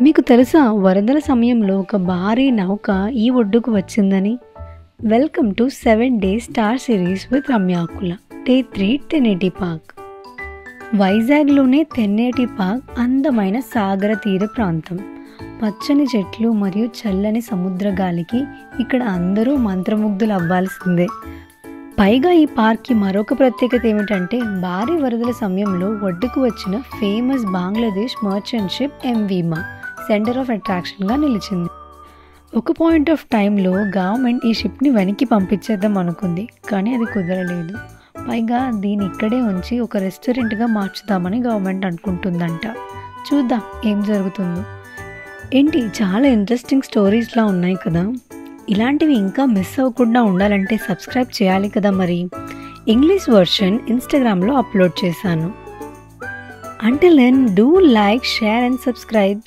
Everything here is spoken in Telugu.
మీకు తెలుసా వరదల సమయంలో ఒక భారీ నౌక ఈ ఒడ్డుకు వచ్చిందని? Welcome to 7 Days star series with Ramyakula. Day 3 Tenneti park. వైజాగ్లోనే తెన్నేటి పార్క్ అందమైన సాగర తీర ప్రాంతం. పచ్చని చెట్లు మరియు చల్లని సముద్ర గాలికి ఇక్కడ అందరూ మంత్రముగ్ధులు అవ్వాల్సిందే. పైగా ఈ పార్క్కి మరొక ప్రత్యేకత ఏమిటంటే భారీ వరదల సమయంలో ఒడ్డుకు వచ్చిన ఫేమస్ బంగ్లాదేశ్ మర్చెంట్ షిప్ ఎంవీమా సెంటర్ ఆఫ్ అట్రాక్షన్గా నిలిచింది. ఒక పాయింట్ ఆఫ్ టైంలో గవర్నమెంట్ ఈ షిప్ని వెనక్కి పంపించేద్దాం అనుకుంది, కానీ అది కుదరలేదు. పైగా దీన్ని ఇక్కడే ఉంచి ఒక రెస్టారెంట్గా మార్చుదామని గవర్నమెంట్ అనుకుంటుందంట. చూద్దాం ఏం జరుగుతుందో. ఏంటి, చాలా ఇంట్రెస్టింగ్ స్టోరీస్లా ఉన్నాయి కదా. ఇలాంటివి ఇంకా మిస్ అవ్వకుండా ఉండాలంటే సబ్స్క్రైబ్ చేయాలి కదా. మరి ఇంగ్లీష్ వర్షన్ ఇన్స్టాగ్రామ్లో అప్లోడ్ చేశాను. Until then, do like, share and subscribe.